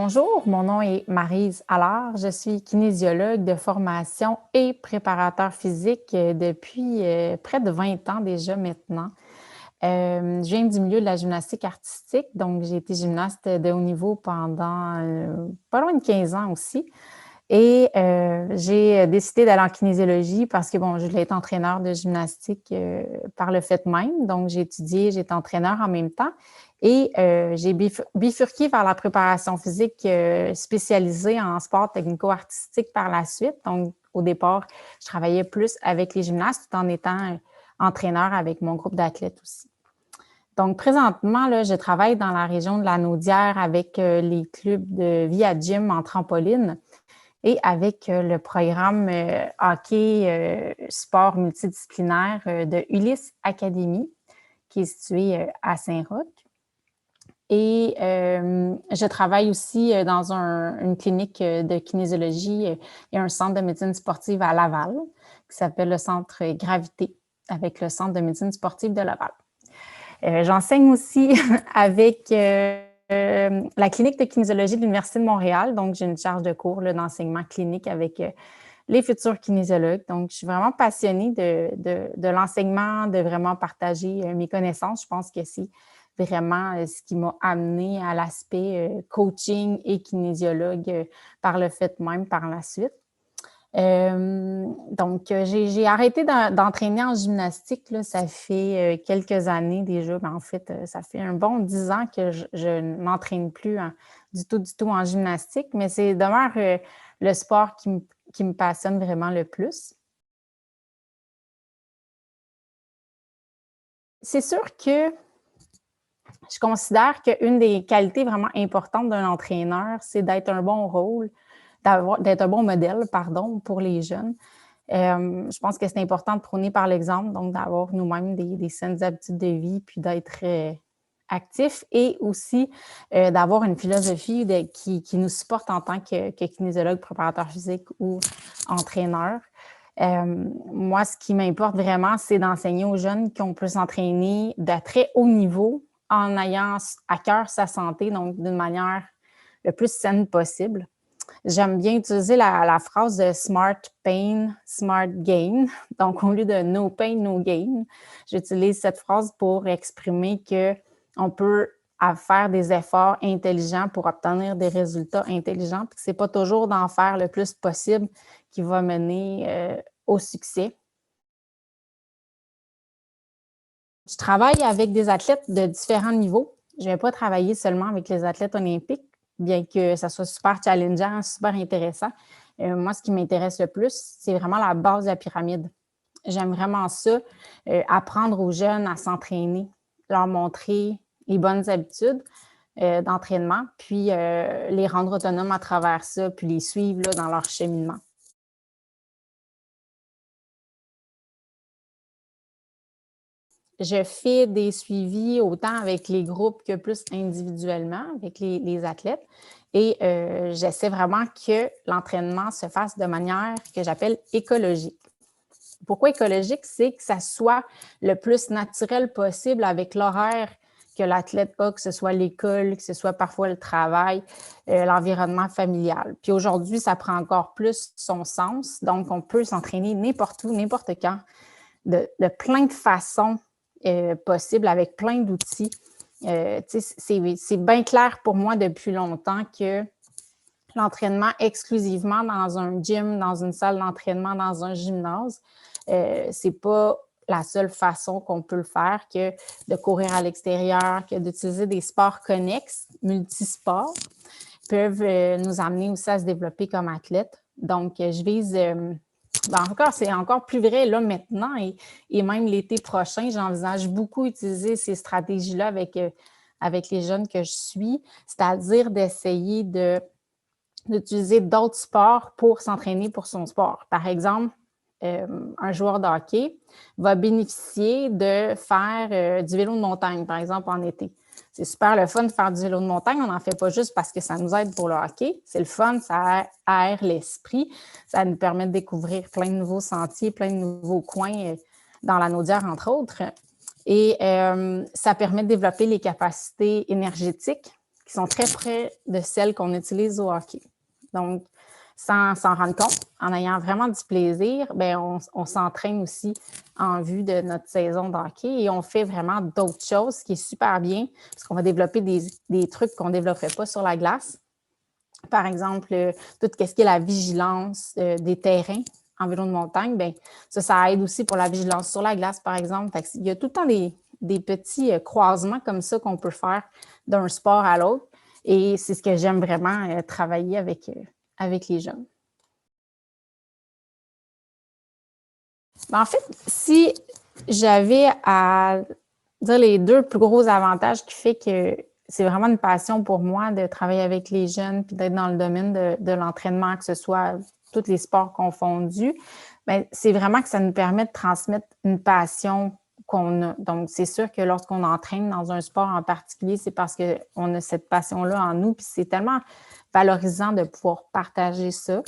Bonjour, mon nom est Maryse Allard. Je suis kinésiologue de formation et préparateur physique depuis près de 20 ans déjà maintenant. Je viens du milieu de la gymnastique artistique, donc j'ai été gymnaste de haut niveau pendant pas loin de 15 ans aussi. Et j'ai décidé d'aller en kinésiologie parce que, bon, je voulais être entraîneur de gymnastique par le fait même. Donc, j'ai étudié, j'étais entraîneur en même temps. Et j'ai bifurqué vers la préparation physique spécialisée en sport technico-artistique par la suite. Donc, au départ, je travaillais plus avec les gymnastes tout en étant entraîneur avec mon groupe d'athlètes aussi. Donc, présentement, là, je travaille dans la région de la Naudière avec les clubs de Via Gym en trampoline et avec le programme hockey sport multidisciplinaire de Ulysse Academy, qui est situé à Saint-Roch. Et je travaille aussi dans une clinique de kinésiologie et un centre de médecine sportive à Laval, qui s'appelle le Centre Gravité, avec le Centre de médecine sportive de Laval. J'enseigne aussi avec la clinique de kinésiologie de l'Université de Montréal. Donc, j'ai une charge de cours d'enseignement clinique avec les futurs kinésiologues. Donc, je suis vraiment passionnée de l'enseignement, de vraiment partager mes connaissances. Je pense que c'est vraiment ce qui m'a amenée à l'aspect coaching et kinésiologue par le fait même par la suite. Donc, j'ai arrêté d'entraîner en gymnastique, là, ça fait quelques années déjà. Mais en fait, ça fait un bon 10 ans que je n'entraîne plus du tout en gymnastique, mais c'est demeure le sport qui me passionne vraiment le plus. C'est sûr que je considère qu'une des qualités vraiment importantes d'un entraîneur, c'est d'être un bon rôle, d'être un bon modèle, pardon, pour les jeunes. Je pense que c'est important de prôner par l'exemple, donc d'avoir nous-mêmes des saines habitudes de vie, puis d'être actifs et aussi d'avoir une philosophie qui nous supporte en tant que kinésiologue, préparateur physique ou entraîneur. Moi, ce qui m'importe vraiment, c'est d'enseigner aux jeunes qu'on peut s'entraîner de très haut niveau en ayant à cœur sa santé, donc d'une manière le plus saine possible. J'aime bien utiliser la phrase de Smart Pain, Smart Gain. Donc, au lieu de No Pain, No Gain, j'utilise cette phrase pour exprimer qu'on peut faire des efforts intelligents pour obtenir des résultats intelligents, puis que ce n'est pas toujours d'en faire le plus possible qui va mener au succès. Je travaille avec des athlètes de différents niveaux. Je ne vais pas travailler seulement avec les athlètes olympiques, bien que ça soit super challengeant, super intéressant. Moi, ce qui m'intéresse le plus, c'est vraiment la base de la pyramide. J'aime vraiment ça, apprendre aux jeunes à s'entraîner, leur montrer les bonnes habitudes d'entraînement, puis les rendre autonomes à travers ça, puis les suivre là, dans leur cheminement. Je fais des suivis autant avec les groupes que plus individuellement avec les athlètes et j'essaie vraiment que l'entraînement se fasse de manière que j'appelle écologique. Pourquoi écologique? C'est que ça soit le plus naturel possible avec l'horaire que l'athlète a, que ce soit l'école, que ce soit parfois le travail, l'environnement familial. Puis aujourd'hui, ça prend encore plus son sens. Donc, on peut s'entraîner n'importe où, n'importe quand, de plein de façons possibles, avec plein d'outils. C'est bien clair pour moi depuis longtemps que l'entraînement exclusivement dans un gym, dans une salle d'entraînement, dans un gymnase, c'est pas la seule façon qu'on peut le faire que de courir à l'extérieur, que d'utiliser des sports connexes, multisports, peuvent nous amener aussi à se développer comme athlète. Donc, je vise, c'est encore plus vrai là maintenant et même l'été prochain, j'envisage beaucoup utiliser ces stratégies-là avec les jeunes que je suis, c'est-à-dire d'essayer d'utiliser d'autres sports pour s'entraîner pour son sport. Par exemple, un joueur de hockey va bénéficier de faire du vélo de montagne, par exemple, en été. C'est super le fun de faire du vélo de montagne. On n'en fait pas juste parce que ça nous aide pour le hockey. C'est le fun, ça aère l'esprit. Ça nous permet de découvrir plein de nouveaux sentiers, plein de nouveaux coins dans la Naudière, entre autres. Et ça permet de développer les capacités énergétiques qui sont très près de celles qu'on utilise au hockey. Donc, sans s'en rendre compte, en ayant vraiment du plaisir, bien, on s'entraîne aussi en vue de notre saison de hockey et on fait vraiment d'autres choses, ce qui est super bien, parce qu'on va développer des trucs qu'on ne développerait pas sur la glace. Par exemple, tout ce qui est la vigilance des terrains en vélo de montagne, bien, ça aide aussi pour la vigilance sur la glace, par exemple. Fait il y a tout le temps des petits croisements comme ça qu'on peut faire d'un sport à l'autre. Et c'est ce que j'aime vraiment travailler avec les jeunes. En fait, si j'avais à dire les deux plus gros avantages qui fait que c'est vraiment une passion pour moi de travailler avec les jeunes puis d'être dans le domaine de l'entraînement, que ce soit tous les sports confondus, bien, c'est vraiment que ça nous permet de transmettre une passion qu'on a. Donc, c'est sûr que lorsqu'on entraîne dans un sport en particulier, c'est parce qu'on a cette passion-là en nous, puis c'est tellement valorisant de pouvoir partager ça.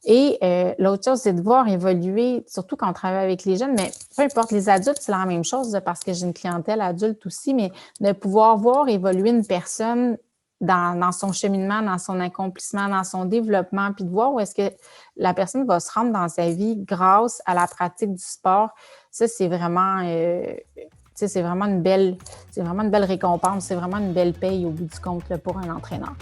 Et l'autre chose, c'est de voir évoluer, surtout quand on travaille avec les jeunes, mais peu importe, les adultes, c'est la même chose parce que j'ai une clientèle adulte aussi, mais de pouvoir voir évoluer une personne dans son cheminement, dans son accomplissement, dans son développement, puis de voir où est-ce que la personne va se rendre dans sa vie grâce à la pratique du sport, ça, c'est vraiment, c'est vraiment une belle récompense, c'est vraiment une belle paye au bout du compte là, pour un entraîneur.